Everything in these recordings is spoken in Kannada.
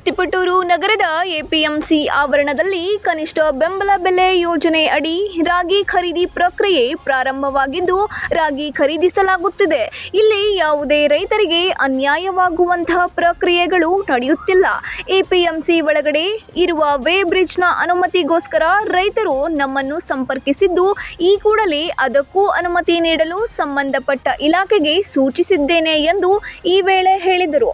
ತಿಪಟೂರು ನಗರದ ಎಪಿಎಂಸಿ ಆವರಣದಲ್ಲಿ ಕನಿಷ್ಠ ಬೆಂಬಲ ಬೆಲೆ ಯೋಜನೆ ಅಡಿ ರಾಗಿ ಖರೀದಿ ಪ್ರಕ್ರಿಯೆ ಪ್ರಾರಂಭವಾಗಿದ್ದು ರಾಗಿ ಖರೀದಿಸಲಾಗುತ್ತಿದೆ. ಇಲ್ಲಿ ಯಾವುದೇ ರೈತರಿಗೆ ಅನ್ಯಾಯವಾಗುವಂತಹ ಪ್ರಕ್ರಿಯೆಗಳು ನಡೆಯುತ್ತಿಲ್ಲ. ಎಪಿಎಂಸಿ ಒಳಗಡೆ ಇರುವ ವೇ ಬ್ರಿಡ್ಜ್ನ ಅನುಮತಿಗೋಸ್ಕರ ರೈತರು ನಮ್ಮನ್ನು ಸಂಪರ್ಕಿಸಿದ್ದು ಈ ಕೂಡಲೇ ಅದಕ್ಕೂ ಅನುಮತಿ ನೀಡಲು ಸಂಬಂಧಪಟ್ಟ ಇಲಾಖೆಗೆ ಸೂಚಿಸಿದ್ದೇನೆ ಎಂದು ಈ ವೇಳೆ ಹೇಳಿದರು.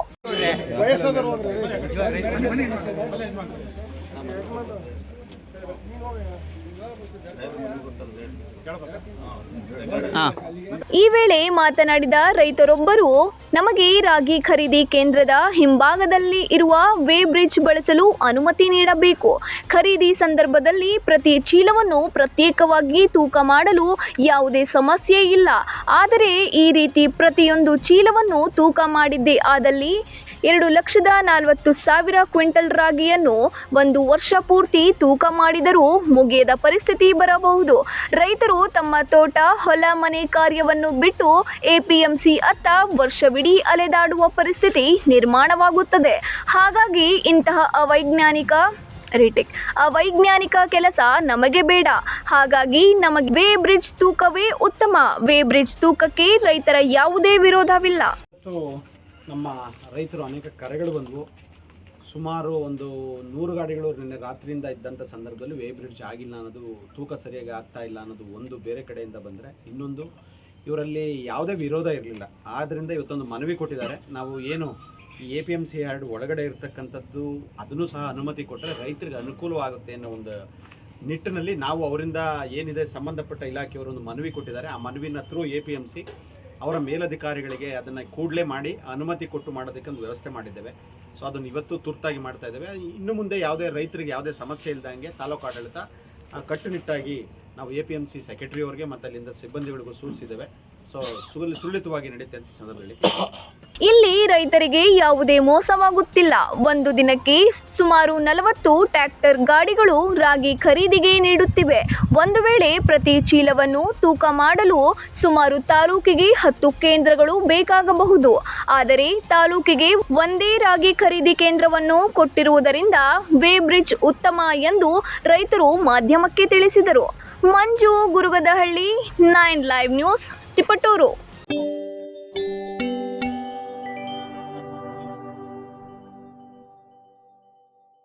ಈ ವೇಳೆ ಮಾತನಾಡಿದ ರೈತರೊಬ್ಬರು, ನಮಗೆ ರಾಗಿ ಖರೀದಿ ಕೇಂದ್ರದ ಹಿಂಭಾಗದಲ್ಲಿ ಇರುವ ವೇ ಬ್ರಿಡ್ಜ್ ಬಳಸಲು ಅನುಮತಿ ನೀಡಬೇಕು. ಖರೀದಿ ಸಂದರ್ಭದಲ್ಲಿ ಪ್ರತಿ ಚೀಲವನ್ನು ಪ್ರತ್ಯೇಕವಾಗಿ ತೂಕ ಮಾಡಲು ಯಾವುದೇ ಸಮಸ್ಯೆ ಇಲ್ಲ. ಆದರೆ ಈ ರೀತಿ ಪ್ರತಿಯೊಂದು ಚೀಲವನ್ನು ತೂಕ ಮಾಡಿದ್ದೇ ಆದಲ್ಲಿ 2,40,000 ಕ್ವಿಂಟಲ್ ರಾಗಿಯನ್ನು ಒಂದು ವರ್ಷ ಪೂರ್ತಿ ತೂಕ ಮಾಡಿದರೂ ಮುಗಿಯದ ಪರಿಸ್ಥಿತಿ ಬರಬಹುದು. ರೈತರು ತಮ್ಮ ತೋಟ, ಹೊಲ, ಮನೆ ಕಾರ್ಯವನ್ನು ಬಿಟ್ಟು ಎಪಿಎಂಸಿ ಅತ್ತ ವರ್ಷವಿಡೀ ಅಲೆದಾಡುವ ಪರಿಸ್ಥಿತಿ ನಿರ್ಮಾಣವಾಗುತ್ತದೆ. ಹಾಗಾಗಿ ಇಂತಹ ಅವೈಜ್ಞಾನಿಕ ಕೆಲಸ ನಮಗೆ ಬೇಡ. ಹಾಗಾಗಿ ನಮಗೆ ವೇ ಬ್ರಿಡ್ಜ್ ತೂಕವೇ ಉತ್ತಮ. ವೇ ಬ್ರಿಡ್ಜ್ ತೂಕಕ್ಕೆ ರೈತರ ಯಾವುದೇ ವಿರೋಧವಿಲ್ಲ. ನಮ್ಮ ರೈತರು ಅನೇಕ ಕರೆಗಳು ಬಂದವು. ಸುಮಾರು ಒಂದು 100 ಗಾಡಿಗಳು ನಿನ್ನೆ ರಾತ್ರಿಯಿಂದ ಇದ್ದಂಥ ಸಂದರ್ಭದಲ್ಲಿ ವೇ ಬ್ರಿಡ್ಜ್ ಆಗಿಲ್ಲ ಅನ್ನೋದು, ತೂಕ ಸರಿಯಾಗಿ ಆಗ್ತಾ ಇಲ್ಲ ಅನ್ನೋದು ಒಂದು ಬೇರೆ ಕಡೆಯಿಂದ ಬಂದರೆ, ಇನ್ನೊಂದು ಇವರಲ್ಲಿ ಯಾವುದೇ ವಿರೋಧ ಇರಲಿಲ್ಲ. ಆದ್ದರಿಂದ ಇವತ್ತೊಂದು ಮನವಿ ಕೊಟ್ಟಿದ್ದಾರೆ. ನಾವು ಏನು ಈ APMC ಯಾರ್ಡ್ ಒಳಗಡೆ ಇರತಕ್ಕಂಥದ್ದು ಅದನ್ನು ಸಹ ಅನುಮತಿ ಕೊಟ್ಟರೆ ರೈತರಿಗೆ ಅನುಕೂಲವಾಗುತ್ತೆ ಅನ್ನೋ ಒಂದು ನಿಟ್ಟಿನಲ್ಲಿ ನಾವು ಅವರಿಂದ ಏನಿದೆ ಸಂಬಂಧಪಟ್ಟ ಇಲಾಖೆಯವರು ಒಂದು ಮನವಿ ಕೊಟ್ಟಿದ್ದಾರೆ. ಆ ಮನವಿನ ಥ್ರೂ APMC ಅವರ ಮೇಲಧಿಕಾರಿಗಳಿಗೆ ಅದನ್ನು ಕೂಡಲೇ ಮಾಡಿ ಅನುಮತಿ ಕೊಟ್ಟು ಮಾಡೋದಕ್ಕೆ ಒಂದು ವ್ಯವಸ್ಥೆ ಮಾಡಿದ್ದೇವೆ. ಸೊ ಅದನ್ನು ಇವತ್ತು ತುರ್ತಾಗಿ ಮಾಡ್ತಾ ಇದ್ದೇವೆ. ಇನ್ನು ಮುಂದೆ ಯಾವುದೇ ರೈತರಿಗೆ ಯಾವುದೇ ಸಮಸ್ಯೆ ಇಲ್ಲದಂಗೆ ತಾಲೂಕು ಆಡಳಿತ ಕಟ್ಟುನಿಟ್ಟಾಗಿ ನಾವು APMC ಸೆಕ್ರೆಟರಿ ಅವರಿಗೆ ಮತ್ತು ಅಲ್ಲಿಂದ ಸಿಬ್ಬಂದಿಗಳಿಗೂ ಸೂಚಿಸಿದ್ದೇವೆ. ಸೊ ಸುರಳಿತವಾಗಿ ನಡೆಯುತ್ತೆ ಅಂತ ಸಂದರ್ಭದಲ್ಲಿ ಇಲ್ಲಿ ರೈತರಿಗೆ ಯಾವುದೇ ಮೋಸವಾಗುತ್ತಿಲ್ಲ. ಒಂದು ದಿನಕ್ಕೆ ಸುಮಾರು 40 ಟ್ರ್ಯಾಕ್ಟರ್ ಗಾಡಿಗಳು ರಾಗಿ ಖರೀದಿಗೆ ನೀಡುತ್ತಿವೆ. ಒಂದು ವೇಳೆ ಪ್ರತಿ ಚೀಲವನ್ನು ತೂಕ ಮಾಡಲು ಸುಮಾರು ತಾಲೂಕಿಗೆ 10 ಕೇಂದ್ರಗಳು ಬೇಕಾಗಬಹುದು. ಆದರೆ ತಾಲೂಕಿಗೆ ಒಂದೇ ರಾಗಿ ಖರೀದಿ ಕೇಂದ್ರವನ್ನು ಕೊಟ್ಟಿರುವುದರಿಂದ ವೇ ಬ್ರಿಡ್ಜ್ ಉತ್ತಮ ಎಂದು ರೈತರು ಮಾಧ್ಯಮಕ್ಕೆ ತಿಳಿಸಿದರು. ಮಂಜು ಗುರುಗದಹಳ್ಳಿ, 9 ಲೈವ್ ನ್ಯೂಸ್, ತಿಪಟೂರು.